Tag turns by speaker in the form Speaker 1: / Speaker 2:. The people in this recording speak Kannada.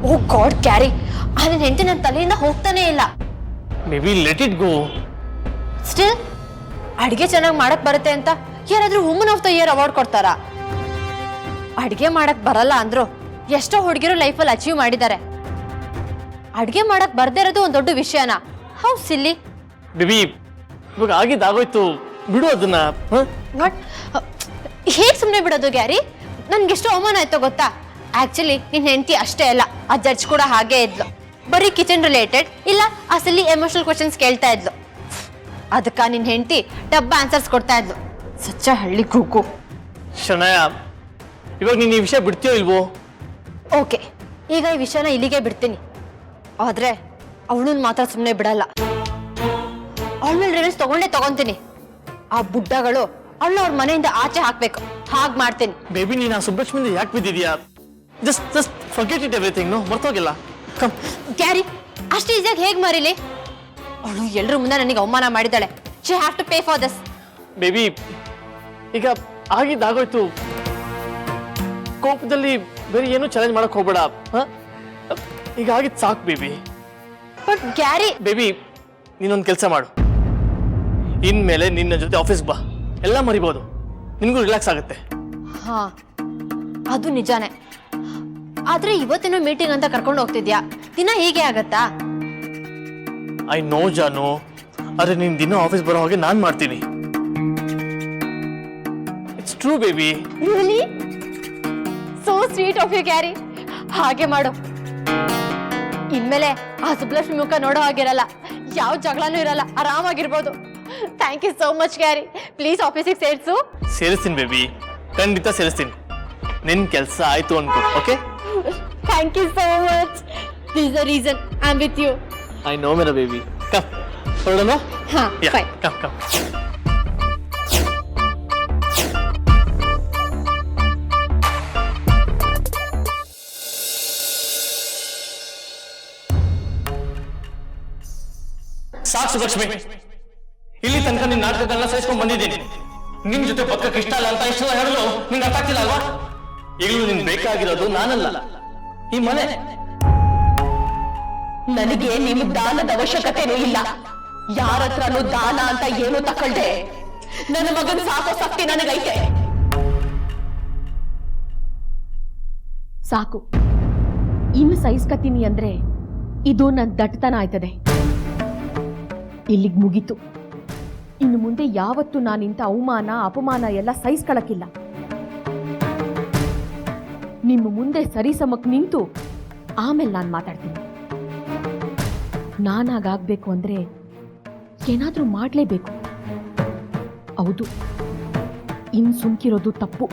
Speaker 1: ಓ ಗಾಡ್ ಕ್ಯಾರಿ, ಆ ನನ್ನ ಹೆಂಡತಿ ನನ್ನ ತಲೆಯಿಂದ ಹೋಗ್ತಾನೆ ಇಲ್ಲ.
Speaker 2: May be let it go.
Speaker 1: Still ಅಡಿಗೆ ಚೆನ್ನಾಗಿ ಮಾಡಕ್ ಬರುತ್ತೆ ಅಂತ ಯಾರಾದ್ರೂ woman of the year award ಕೊಡ್ತಾರಾ? ಅಡಿಗೆ ಮಾಡಕ್ ಬರಲ್ಲ ಅಂದ್ರು ಎಷ್ಟೋ ಹುಡುಗಿರು ಲೈಫಲ್ಲಿ ಅಚೀವ್ ಮಾಡಿದ್ದಾರೆ. ಅಡಿಗೆ ಮಾಡಕ್ ಬರ್ದೇ ಇರೋದು ಒಂದು ದೊಡ್ಡ ವಿಷಯನಾ? How silly.
Speaker 2: ಬೇಬಿ ಇವಾಗ ಆಗಿದ್ದಾಗೋಯ್ತು, ಬಿಡು ಅದನ್ನ.
Speaker 1: ಹೇಗ್ ಸುಮ್ಮನೆ ಬಿಡೋದು ಗ್ಯಾರಿ? ನನ್ಗೆಷ್ಟು ಅವಮಾನ ಆಯ್ತೋ ಗೊತ್ತಾ? ಆಕ್ಚುಲಿ ನಿನ್ ಹೆಂಡತಿ ಅಷ್ಟೇ ಅಲ್ಲ, ಆ ಜಡ್ಜ್ ಕೂಡ ಹಾಗೆ ಇದ್ಲು. ಬರೀ ಕಿಚನ್ ರಿಲೇಟೆಡ್ ಇಲ್ಲ ಆ ಸಿಲ್ಲಿ ಎಮೋಷನಲ್ ಕ್ವಶನ್ಸ್ ಕೇಳ್ತಾ ಇದ್ಲು. ಅದಕ್ಕ ನಿನ್ ಹೆಂಡತಿ ಡಬ್ಬ ಆನ್ಸರ್ಸ್ ಕೊಡ್ತಾ ಇದ್ಲು. ಸಚ್ಚ ಹಳ್ಳಿ ಕೂಕು.
Speaker 2: ಶನಯ, ಇವಾಗ ನೀನು ಈ ವಿಷಯ ಬಿಡ್ತೀಯೋ ಇಲ್ವೋ?
Speaker 1: ಓಕೆ, ಈಗ ಈ ವಿಷಯನ ಇಲ್ಲಿಗೆ ಬಿಡ್ತೀನಿ. ಆದ್ರೆ ಅವಳನ್ನ ಮಾತ್ರ ಸುಮ್ಮನೆ ಬಿಡಲ್ಲ. ಅವಳ ಮೇಲೆ ರಿವೆಂಜ್ ತಗೊಂತೀನಿ. ಆ ಬುಡ್ಡಗಳು ಅವಳನ್ನ ಅವ್ರ ಮನೆಯಿಂದ ಆಚೆ ಹಾಕ್ಬೇಕು. ಹಾಗೆ ಮಾಡ್ತೀನಿ.
Speaker 2: ಬೇಬಿ ನೀನು ಆ ಸುಬ್ಬಲಕ್ಷ್ಮಿಯಿಂದ ಯಾಕೆ ಬಿದ್ದಿದ್ಯಾ? Just forget it everything. ಮರ್ತೋಗಿಲ್ಲ. ಕಮ್
Speaker 1: ಕ್ಯಾರಿ, ಅಷ್ಟು ಈಸಿಯಾಗಿ ಹೇಗೆ ಮರೀಲಿ? ಅವಳು ಎಲ್ಲರ ಮುಂದೆ ನನಗೆ ಅವಮಾನ ಮಾಡಿದ್ದಾಳೆ. She have to pay for this.
Speaker 2: Baby ಈಗ ಆಗಿದ್ದಾಗೋಯ್ತು. ಕೋಪದಲ್ಲಿ ಬೇರೆ ಏನು ಚಾಲೆಂಜ್ ಮಾಡಕ್ ಹೋಗ್ಬೇಡ. ಈಗ ಆಗಿದ್ದು ಸಾಕು ಬೇಬಿ.
Speaker 1: But Gary.
Speaker 2: ಬೇಬಿ ನೀನೊಂದು ಕೆಲಸ ಮಾಡು. ಇನ್ಮೇಲೆ ನಿನ್ನ ಜೊತೆ ಆಫೀಸ್ಗೆ ಬಾ, ಎಲ್ಲ ಮರಿಬೋದು. ನಿನಗೂ ರಿಲ್ಯಾಕ್ಸ್ ಆಗುತ್ತೆ.
Speaker 1: ಹಾ, ಅದು ನಿಜಾನೇ. ಆದ್ರೆ ಇವತ್ತಿನ ಮೀಟಿಂಗ್ ಅಂತ ಕರ್ಕೊಂಡು ಹೋಗ್ತಿದ್ಯಾ? ದಿನ ಹೀಗೆ ಆಗತ್ತಾ?
Speaker 2: ಐ ನೋ ಜಾನು, ಆದ್ರೆ ನೀನ್ ದಿನ ಆಫೀಸ್ ಬರೋ ಹಾಗೆ ನಾನ್ ಮಾಡ್ತೀನಿ. It's true baby.
Speaker 1: Really so sweet of you ಕ್ಯಾರಿ. ಹಾಗೆ ಮಾಡು. ಇನ್ಮೇಲೆ ಆ ಸುಬ್ಲಕ್ಷ್ಮಿ ಮುಖ ನೋಡೋ ಹಾಗಿರಲ್ಲ, ಯಾವ ಜಗಳನೂ ಇರಲ್ಲ, ಆರಾಮಾಗಿರ್ಬೋದು. Thank you so much Carry. Please ಆಫೀಸಿಗೆ ಸೇರಿಸು.
Speaker 2: ಸೇರಿಸ್ತೀನಿ ಬೇಬಿ, ಖಂಡಿತ ಸೇರಿಸ್ತೀನಿ. ನಿನ್ ಕೆಲಸ ಆಯ್ತು ಅನ್ಕೋ. Okay,
Speaker 1: thank you so much. This is the reason I am with you.
Speaker 2: I know ಮೇರಾ ಬೇಬಿ. ಕಮ್ ಹೊರಡೋಣ.
Speaker 1: ಹಾ, ಫೈನ್.
Speaker 2: Come come. ಸಾಕು ಸುಲಕ್ಷ್ಮಿ, ಇಲ್ಲಿ ತನಕ ನಿನ್ನ ನಾಟಕಗಳನ್ನ ಸಹಿಸ್ಕೊಂಡು ಬಂದಿದ್ದೀನಿ. ನಿಮ್ ಜೊತೆ ಬದುಕಕ್ಕೆ ಇಷ್ಟ ಅಲ್ಲ ಅಂತ ಇಷ್ಟೆಲ್ಲ ಹೇಳಲು ನಿಂಗೆ ಅರ್ಥ ಆಗ್ತಿಲ್ಲ ಅಲ್ವಾ? ಈಗಲೂ ನಿನ್ ಬೇಕಾಗಿರೋದು ನಾನಲ್ಲ, ಈ ಮನೆ.
Speaker 3: ನನಗೆ ನಿಮ್ ದಾನದ ಅವಶ್ಯಕತೆನೂ ಇಲ್ಲ. ಯಾರ ಹತ್ರನೂ ದಾನ ಅಂತ ಏನು ತಕೊಳ್ದೆ ನನ್ನ ಮಗನ್ ಸಾಕೋ ಶಕ್ತಿ ನನಗೈತೆ. ಸಾಕು, ಇನ್ನು ಸಹಿಸ್ಕತೀನಿ ಅಂದ್ರೆ ಇದು ನನ್ನ ದಟ್ಟತನ ಆಯ್ತದೆ. ಇಲ್ಲಿಗ್ ಮುಗೀತು. ಇನ್ನು ಮುಂದೆ ಯಾವತ್ತೂ ನಾನಿಂತ ಅವಮಾನ ಅಪಮಾನ ಎಲ್ಲ ಸಹಿಸ್ಕೊಳಕ್ಕಿಲ್ಲ. ನಿಮ್ಮ ಮುಂದೆ ಸರಿಸಮಕ್ ನಿಂತು ಆಮೇಲೆ ನಾನು ಮಾತಾಡ್ತೀನಿ. ನಾನಾಗಬೇಕು ಅಂದ್ರೆ ಏನಾದ್ರೂ ಮಾಡ್ಲೇಬೇಕು. ಹೌದು, ಇನ್ ಸುಮ್ಕಿರೋದು ತಪ್ಪು.